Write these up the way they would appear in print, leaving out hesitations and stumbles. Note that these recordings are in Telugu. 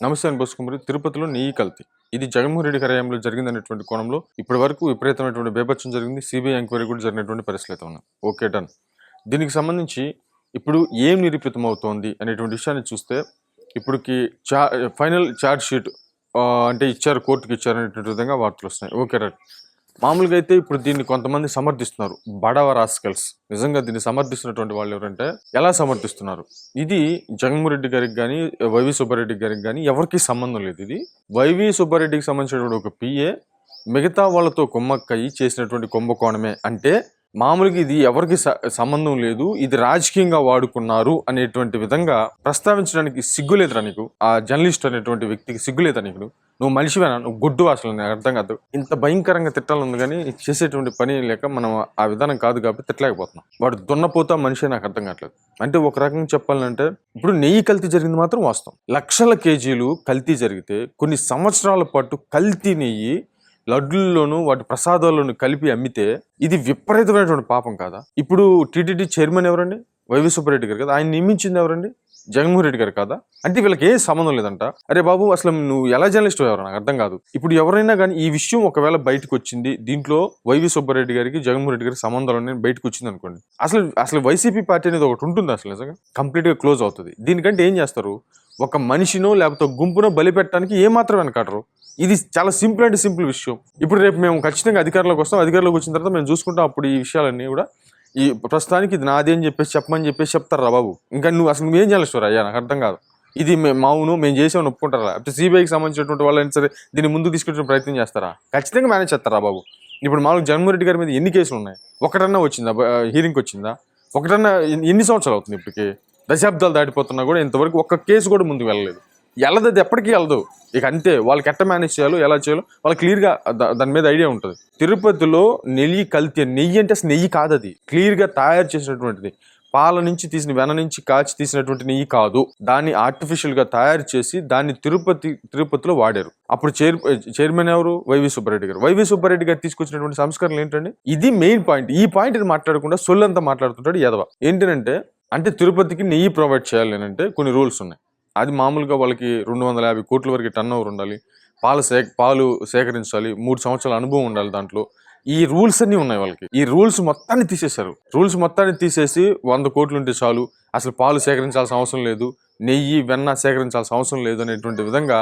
నమస్తే అని బస్కుమరి తిరుపతిలో నెయ్యి కల్తీ ఇది జగన్మోహన్ రెడ్డి హయాంలో జరిగిందనేటువంటి కోణంలో ఇప్పటి వరకు విపరీతమైనటువంటి బేభత్సం జరిగింది. సిబిఐ ఎంక్వైరీ కూడా జరిగినటువంటి పరిస్థితులు అయితే ఉన్నాయి. Okay done. దీనికి సంబంధించి ఇప్పుడు ఏం నిరూపితం అవుతోంది అనేటువంటి విషయాన్ని చూస్తే ఇప్పటికి ఫైనల్ ఛార్జ్ షీట్ అంటే ఇచ్చారు, కోర్టుకి ఇచ్చారు అనేటువంటి విధంగా వార్తలు వస్తున్నాయి. Okay right. మామూలుగా అయితే ఇప్పుడు దీన్ని కొంతమంది సమర్థిస్తున్నారు, బడవ రాస్కల్స్. నిజంగా దీన్ని సమర్థిస్తున్నటువంటి వాళ్ళు ఎవరంటే ఎలా సమర్థిస్తున్నారు, ఇది జగన్మోహన్ రెడ్డి గారికి కానీ వైవి సుబ్బారెడ్డి గారికి కానీ ఎవరికి సంబంధం లేదు. ఇది వైవి సుబ్బారెడ్డికి సంబంధించినటువంటి ఒక పిఏ మిగతా వాళ్ళతో కుమ్మక్కయి చేసినటువంటి కుంభకోణమే. అంటే మామూలుగా ఇది ఎవరికి సంబంధం లేదు, ఇది రాజకీయంగా వాడుకున్నారు అనేటువంటి విధంగా ప్రస్తావించడానికి సిగ్గులేదురా నీకు? ఆ జర్నలిస్ట్ అనేటువంటి వ్యక్తికి సిగ్గులేదా నీకు? నువ్వు మనిషివేనా? నువ్వు గుడ్డు అసలు నాకు అర్థం కాదు. ఇంత భయంకరంగా తిట్టాలని కానీ చేసేటువంటి పని లేక మనం ఆ విధానం కాదు కాబట్టి తిట్టలేకపోతున్నాం. వాడు దున్నపోతా మనిషి నాకు అర్థం కావట్లేదు. అంటే ఒక రకంగా చెప్పాలంటే ఇప్పుడు నెయ్యి కల్తీ జరిగింది మాత్రం వాస్తవం. లక్షల కేజీలు కల్తీ జరిగితే కొన్ని సంవత్సరాల పాటు కల్తీ నెయ్యి లడ్డుల్లోనూ వాటి ప్రసాదాల్లోనూ కలిపి అమ్మితే ఇది విపరీతమైనటువంటి పాపం కాదా? ఇప్పుడు టీటీడీ చైర్మన్ ఎవరండి? వైవి సుబ్బారెడ్డి గారు కదా. ఆయన నియమించింది ఎవరండి? జగన్మోహన్ రెడ్డి గారు కాదా? అంటే వీళ్ళకి ఏ సంబంధం లేదంట. అరే బాబు, అసలు నువ్వు ఎలా జర్నలిస్ట్ ఎవరు నాకు అర్థం కాదు. ఇప్పుడు ఎవరైనా కానీ ఈ విషయం ఒకవేళ బయటకు వచ్చింది, దీంట్లో వైవి సుబ్బారెడ్డి గారికి జగన్మోహన్ రెడ్డి గారికి సంబంధాలు బయటకు వచ్చింది అనుకోండి, అసలు వైసీపీ పార్టీ అనేది ఒకటి ఉంటుంది, అసలు నిజంగా కంప్లీట్ గా క్లోజ్ అవుతుంది. దీనికంటే ఏం చేస్తారు? ఒక మనిషినో లేకపోతే గుంపునో బలిపెట్టడానికి ఏమాత్రం వెనకాడరు. ఇది చాలా సింపుల్ అంటే సింపుల్ విషయం. ఇప్పుడు రేపు మేము ఖచ్చితంగా అధికారంలోకి వస్తాం, అధికారంలోకి వచ్చిన తర్వాత మేము చూసుకుంటాం. అప్పుడు ఈ విషయాలన్నీ కూడా ఈ ప్రస్తుతానికి ఇది నాది అని చెప్పమని చెప్తారా బాబు? ఇంకా నువ్వేం చేయాలి అయ్యా? నాకు అర్థం కాదు. ఇది అవును మేము చేసామని ఒప్పుకుంటారా? లేకపోతే సిబిఐకి సంబంధించినటువంటి వాళ్ళని సరే దీన్ని ముందుకు తీసుకొచ్చే ప్రయత్నం చేస్తారా? ఖచ్చితంగా మేనేజ్ చేస్తారా బాబు? ఇప్పుడు మామూలు జగన్మోహన్ రెడ్డి గారి మీద ఎన్ని కేసులు ఉన్నాయి? ఒకటన్నా వచ్చిందా? హీరింగ్కి వచ్చిందా? ఒకటన్నా? ఎన్ని సంవత్సరాలు అవుతుంది ఇప్పటికి? దశాబ్దాలు దాటిపోతున్నా కూడా ఇంతవరకు ఒక్క కేసు కూడా ముందుకు వెళ్ళలేదు. వెళ్ళదు, అది ఎప్పటికీ వెళ్ళదు. ఇక అంతే. వాళ్ళకి ఎట్ట మేనేజ్ చేయాలో, ఎలా చేయాలో వాళ్ళకి క్లియర్గా దాని మీద ఐడియా ఉంటుంది. తిరుపతిలో నెయ్యి కల్తీ. నెయ్యి అంటే అసలు నెయ్యి కాదు, అది క్లియర్గా తయారు చేసినటువంటిది. పాల నుంచి తీసిన, వెన నుంచి కాచి తీసినటువంటి నెయ్యి కాదు. దాన్ని ఆర్టిఫిషియల్గా తయారు చేసి దాన్ని తిరుపతిలో వాడారు. అప్పుడు చైర్మన్ ఎవరు? వైవి సుబ్బారెడ్డి గారు. వైవి సుబ్బారెడ్డి గారు తీసుకొచ్చినటువంటి సంస్కరణలు ఏంటండి? ఇది మెయిన్ పాయింట్. ఈ పాయింట్ మాట్లాడకుండా సొల్లంతా మాట్లాడుతుంటాడు యదవ. ఏంటంటే అంటే తిరుపతికి నెయ్యి ప్రొవైడ్ చేయాలి అంటే కొన్ని రూల్స్ ఉన్నాయి. అది మామూలుగా వాళ్ళకి 250 కోట్ల వరకు టర్న్ ఓవర్ ఉండాలి, పాలు సేకరించాలి, 3 సంవత్సరాల అనుభవం ఉండాలి దాంట్లో. ఈ రూల్స్ అన్నీ ఉన్నాయి వాళ్ళకి. ఈ రూల్స్ మొత్తాన్ని తీసేశారు. రూల్స్ మొత్తాన్ని తీసేసి 100 కోట్లు ఉంటే చాలు, అసలు పాలు సేకరించాల్సిన అవసరం లేదు, నెయ్యి వెన్న సేకరించాల్సిన అవసరం లేదు అనేటువంటి విధంగా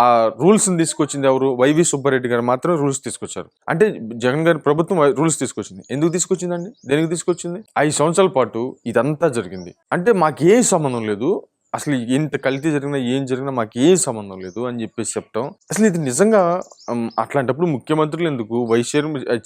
ఆ రూల్స్ తీసుకొచ్చింది ఎవరు? వైవి సుబ్బారెడ్డి గారు మాత్రం రూల్స్ తీసుకొచ్చారు. అంటే జగన్ గారి ప్రభుత్వం రూల్స్ తీసుకొచ్చింది. ఎందుకు తీసుకొచ్చిందండి? దేనికి తీసుకొచ్చింది? 5 సంవత్సరాల పాటు ఇదంతా జరిగింది. అంటే మాకేం సంబంధం లేదు, అసలు ఎంత కల్తీ జరిగినా ఏం జరిగినా మాకు ఏం సంబంధం లేదు అని చెప్పేసి చెప్పటం. అసలు ఇది నిజంగా అట్లాంటప్పుడు ముఖ్యమంత్రులు ఎందుకు, వైస్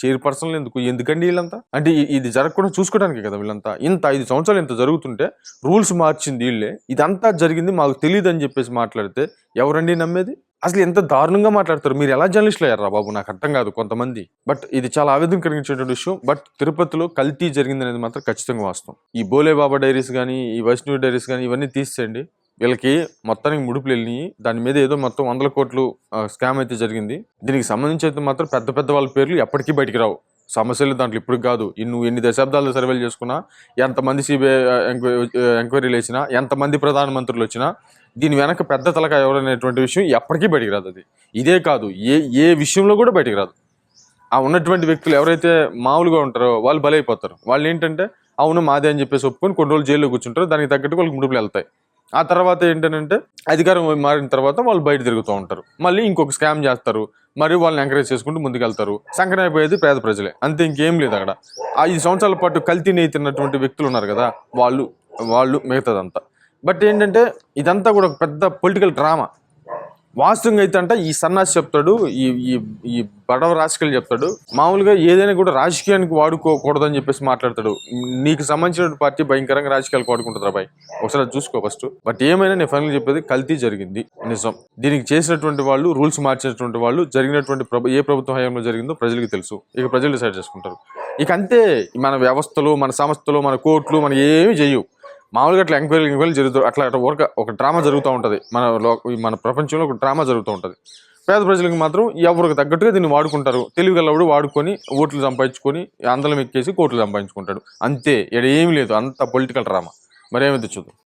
చైర్పర్సన్లు ఎందుకండి వీళ్ళంతా? అంటే ఇది జరగకుండా చూసుకోవడానికి కదా వీళ్ళంతా. 5 సంవత్సరాలు ఇంత జరుగుతుంటే రూల్స్ మార్చింది వీళ్ళే, ఇదంతా జరిగింది మాకు తెలియదు అని చెప్పేసి మాట్లాడితే ఎవరండి నమ్మేది? అసలు ఎంత దారుణంగా మాట్లాడతారు. మీరు ఎలా జర్నలిస్టులు అయ్యారా బాబు? నాకు అర్థం కాదు కొంతమంది. బట్ ఇది చాలా ఆవేదన కలిగించేటువంటి విషయం. బట్ తిరుపతిలో కల్తీ జరిగింది అనేది మాత్రం ఖచ్చితంగా వాస్తవం. ఈ బోలేబాబా డైరీస్ కానీ, ఈ వైష్ణవి డైరీస్ కానీ ఇవన్నీ తీసేయండి. వీళ్ళకి మొత్తానికి ముడుపులు వెళ్ళినాయి. దాని మీద ఏదో మొత్తం 100 కోట్లు స్కామ్ అయితే జరిగింది. దీనికి సంబంధించి అయితే మాత్రం పెద్ద వాళ్ళ పేర్లు ఎప్పటికీ బయటికి రావు. సమస్యలు దాంట్లో ఇప్పుడు కాదు. నువ్వు ఎన్ని దశాబ్దాలు సర్వేలు చేసుకున్నా, ఎంతమంది సిబిఐ ఎంక్వైరీలు వేసినా, ఎంతమంది ప్రధానమంత్రులు వచ్చినా దీని వెనక పెద్ద తలకాయ ఎవరనేటువంటి విషయం ఎప్పటికీ బయటికి రాదు. అది ఇదే కాదు, ఏ విషయంలో కూడా బయటికి రాదు. ఆ ఉన్నటువంటి వ్యక్తులు ఎవరైతే మామూలుగా ఉంటారో వాళ్ళు బలైపోతారు. వాళ్ళు ఏంటంటే అవును మాదే అని చెప్పేసి ఒప్పుకొని కొన్ని రోజులు జైల్లో కూర్చుంటారు. దానికి తగ్గట్టు వాళ్ళకి ముడుపులు వెళ్తాయి. ఆ తర్వాత ఏంటంటే అధికారం మారిన తర్వాత వాళ్ళు బయట తిరుగుతూ ఉంటారు. మళ్ళీ ఇంకొక స్కామ్ చేస్తారు, మరియు వాళ్ళని ఎంకరేజ్ చేసుకుంటూ ముందుకెళ్తారు. సంకటం అయిపోయేది పేద ప్రజలే, అంతే. ఇంకేం లేదు అక్కడ. 5 సంవత్సరాల పాటు కల్తీ నెయ్యి తిన్నటువంటి వ్యక్తులు ఉన్నారు కదా, వాళ్ళు మిగతాదంతా. బట్ ఏంటంటే ఇదంతా కూడా ఒక పెద్ద పొలిటికల్ డ్రామా. వాస్తవంగా అయితే అంటే ఈ సన్నాసి చెప్తాడు, ఈ బడవ రాజకీయాలు చెప్తాడు. మామూలుగా ఏదైనా కూడా రాజకీయానికి వాడుకోకూడదని చెప్పేసి మాట్లాడతాడు. నీకు సంబంధించిన పార్టీ భయంకరంగా రాజకీయాలకు వాడుకుంటుంది రాబాయ్, ఒకసారి చూసుకో ఫస్ట్. బట్ ఏమైనా నేను ఫైనల్ చెప్పేది కల్తీ జరిగింది నిజం. దీనికి చేసినటువంటి వాళ్ళు, రూల్స్ మార్చినటువంటి వాళ్ళు, జరిగినటువంటి ఏ ప్రభుత్వం హయాంలో జరిగిందో ప్రజలకు తెలుసు. ఇక ప్రజలు డిసైడ్ చేసుకుంటారు. ఇక అంతే. మన వ్యవస్థలు, మన సంస్థలు, మన కోర్టులు మన ఏమి చేయవు. మామూలుగా అట్లా ఎంక్వైరీలు జరుగుతూ అట్లా ఒక డ్రామా జరుగుతూ ఉంటుంది. మన ప్రపంచంలో ఒక డ్రామా జరుగుతూ ఉంటుంది. పేద ప్రజలకు మాత్రం ఎవరికి తగ్గట్టుగా దీన్ని వాడుకుంటారు. తెలివిగలవాడు వాడుకొని ఓట్లు సంపాదించుకొని అందలం ఎక్కేసి కోట్లు సంపాదించుకుంటాడు. అంతే. ఇక్కడ ఏమీ లేదు, అంత పొలిటికల్ డ్రామా. మరేమైతే చూద్దాం.